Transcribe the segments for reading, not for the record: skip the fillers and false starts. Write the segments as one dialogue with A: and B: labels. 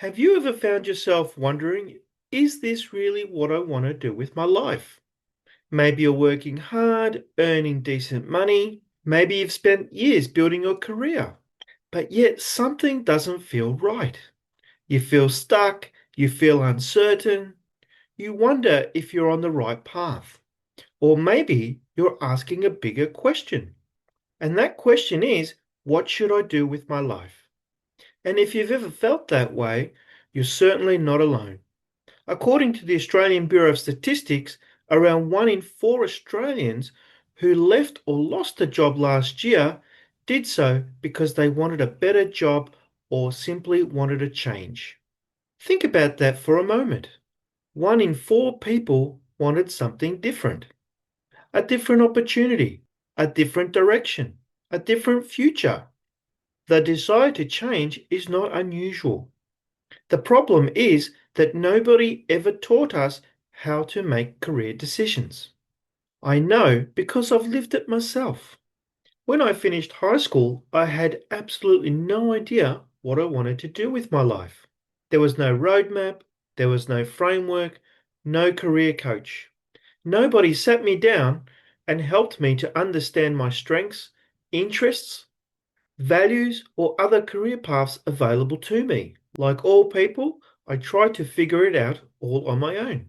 A: Have you ever found yourself wondering, is this really what I want to do with my life? Maybe you're working hard, earning decent money. Maybe you've spent years building your career, but yet something doesn't feel right. You feel stuck, you feel uncertain, you wonder if you're on the right path. Or maybe you're asking a bigger question. And that question is, what should I do with my life? And if you've ever felt that way, you're certainly not alone. According to the Australian Bureau of Statistics, around 1 in 4 Australians who left or lost a job last year did so because they wanted a better job or simply wanted a change. Think about that for a moment. 1 in 4 people wanted something different, a different opportunity, a different direction, a different future. The desire to change is not unusual. The problem is that nobody ever taught us how to make career decisions. I know because I've lived it myself. When I finished high school, I had absolutely no idea what I wanted to do with my life. There was no roadmap, there was no framework, no career coach. Nobody sat me down and helped me to understand my strengths, interests, values, or other career paths available to me. Like all people, I tried to figure it out all on my own.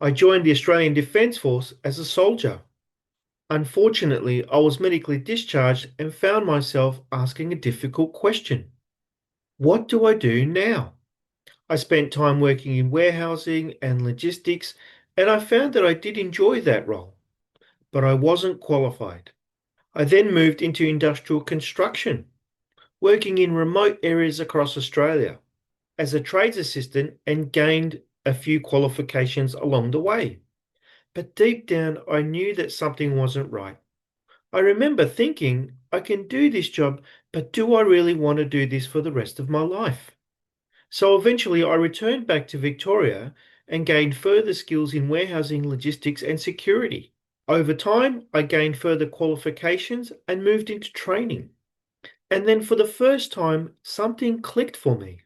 A: I joined the Australian Defence Force as a soldier. Unfortunately, I was medically discharged and found myself asking a difficult question. What do I do now? I spent time working in warehousing and logistics, and I found that I did enjoy that role, but I wasn't qualified. I then moved into industrial construction, working in remote areas across Australia as a trades assistant and gained a few qualifications along the way. But deep down, I knew that something wasn't right. I remember thinking, I can do this job, but do I really want to do this for the rest of my life? So eventually, I returned back to Victoria and gained further skills in warehousing, logistics, and security. Over time, I gained further qualifications and moved into training. And then for the first time, something clicked for me.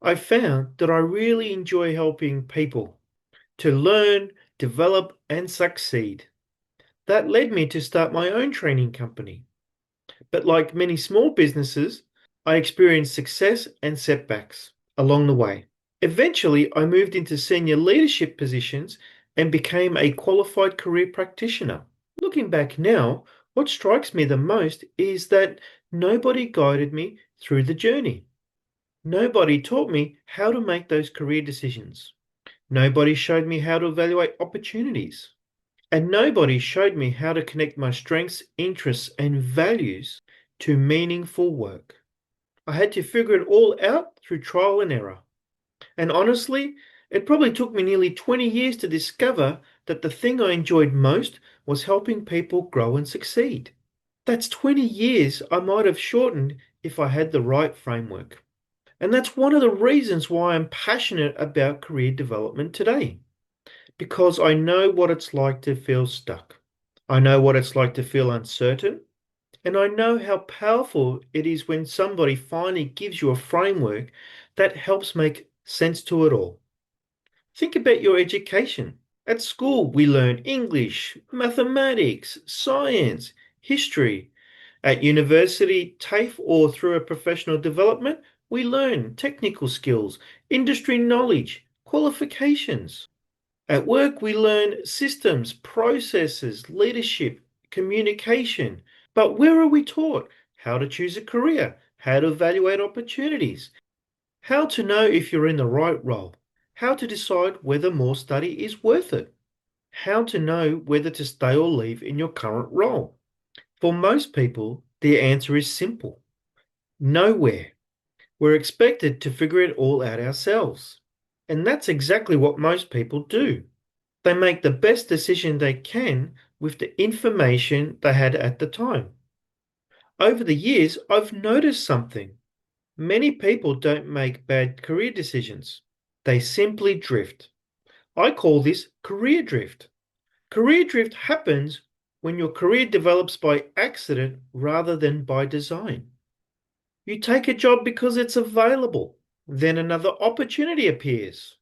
A: I found that I really enjoy helping people to learn, develop, and succeed. That led me to start my own training company. But like many small businesses, I experienced success and setbacks along the way. Eventually, I moved into senior leadership positions and became a qualified career practitioner. Looking back now, what strikes me the most is that nobody guided me through the journey. Nobody taught me how to make those career decisions. Nobody showed me how to evaluate opportunities. And nobody showed me how to connect my strengths, interests, and values to meaningful work. I had to figure it all out through trial and error. And honestly, it probably took me nearly 20 years to discover that the thing I enjoyed most was helping people grow and succeed. That's 20 years I might have shortened if I had the right framework. And that's one of the reasons why I'm passionate about career development today, because I know what it's like to feel stuck. I know what it's like to feel uncertain, and I know how powerful it is when somebody finally gives you a framework that helps make sense to it all. Think about your education. At school, we learn English, mathematics, science, history. At university, TAFE, or through a professional development, we learn technical skills, industry knowledge, qualifications. At work, we learn systems, processes, leadership, communication. But where are we taught? How to choose a career, how to evaluate opportunities, how to know if you're in the right role, how to decide whether more study is worth it, how to know whether to stay or leave in your current role. For most people, the answer is simple: nowhere. We're expected to figure it all out ourselves. And that's exactly what most people do. They make the best decision they can with the information they had at the time. Over the years, I've noticed something. Many people don't make bad career decisions. They simply drift. I call this career drift. Career drift happens when your career develops by accident rather than by design. You take a job because it's available Then another opportunity appears.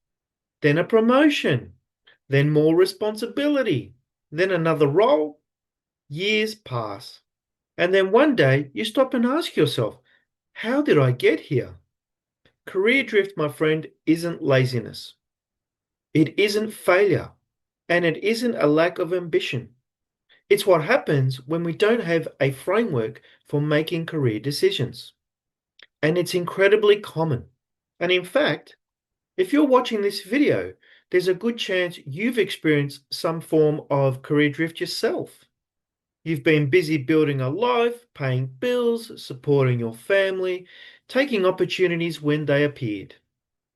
A: Then a promotion. Then more responsibility. Then another role. Years pass. And then one day you stop and ask yourself, how did I get here? Career drift, my friend, isn't laziness. It isn't failure. And it isn't a lack of ambition. It's what happens when we don't have a framework for making career decisions. And it's incredibly common. And in fact, if you're watching this video, there's a good chance you've experienced some form of career drift yourself. You've been busy building a life, paying bills, supporting your family, taking opportunities when they appeared.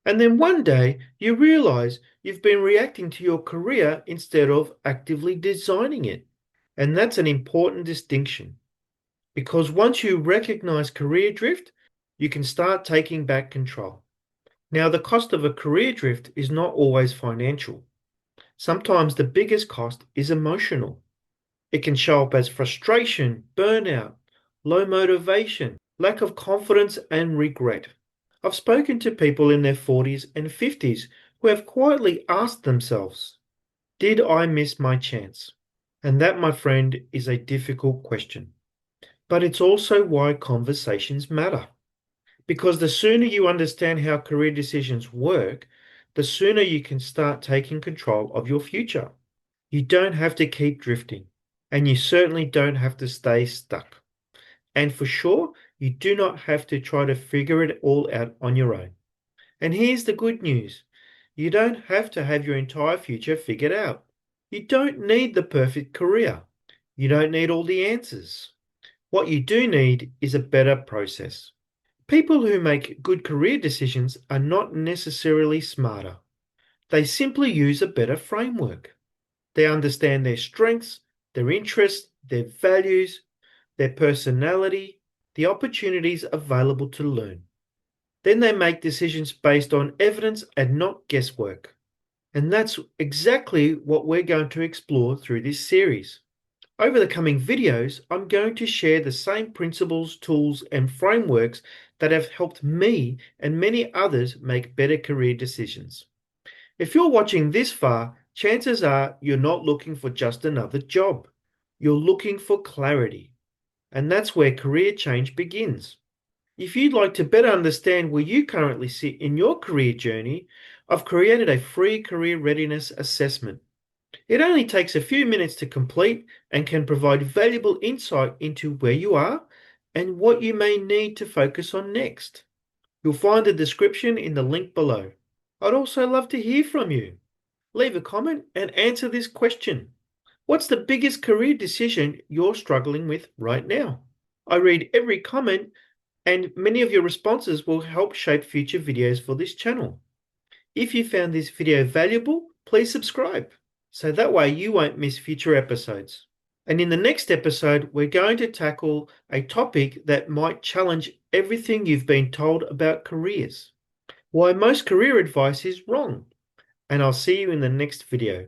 A: And then one day you realize you've been reacting to your career instead of actively designing it. And that's an important distinction because once you recognize career drift, you can start taking back control. Now, the cost of a career drift is not always financial. Sometimes the biggest cost is emotional. It can show up as frustration, burnout, low motivation, lack of confidence, and regret. I've spoken to people in their 40s and 50s who have quietly asked themselves, did I miss my chance? And that, my friend, is a difficult question. But it's also why conversations matter. Because the sooner you understand how career decisions work, the sooner you can start taking control of your future. You don't have to keep drifting, and you certainly don't have to stay stuck. And for sure, you do not have to try to figure it all out on your own. And here's the good news. You don't have to have your entire future figured out. You don't need the perfect career. You don't need all the answers. What you do need is a better process. People who make good career decisions are not necessarily smarter. They simply use a better framework. They understand their strengths, their interests, their values, their personality, the opportunities available to learn. Then they make decisions based on evidence and not guesswork. And that's exactly what we're going to explore through this series. Over the coming videos, I'm going to share the same principles, tools, and frameworks that have helped me and many others make better career decisions. If you're watching this far, chances are you're not looking for just another job. You're looking for clarity. And that's where career change begins. If you'd like to better understand where you currently sit in your career journey, I've created a free career readiness assessment. It only takes a few minutes to complete and can provide valuable insight into where you are and what you may need to focus on next. You'll find the description in the link below. I'd also love to hear from you. Leave a comment and answer this question. What's the biggest career decision you're struggling with right now? I read every comment and many of your responses will help shape future videos for this channel. If you found this video valuable, please subscribe so that way you won't miss future episodes. And in the next episode, we're going to tackle a topic that might challenge everything you've been told about careers. Why most career advice is wrong. And I'll see you in the next video.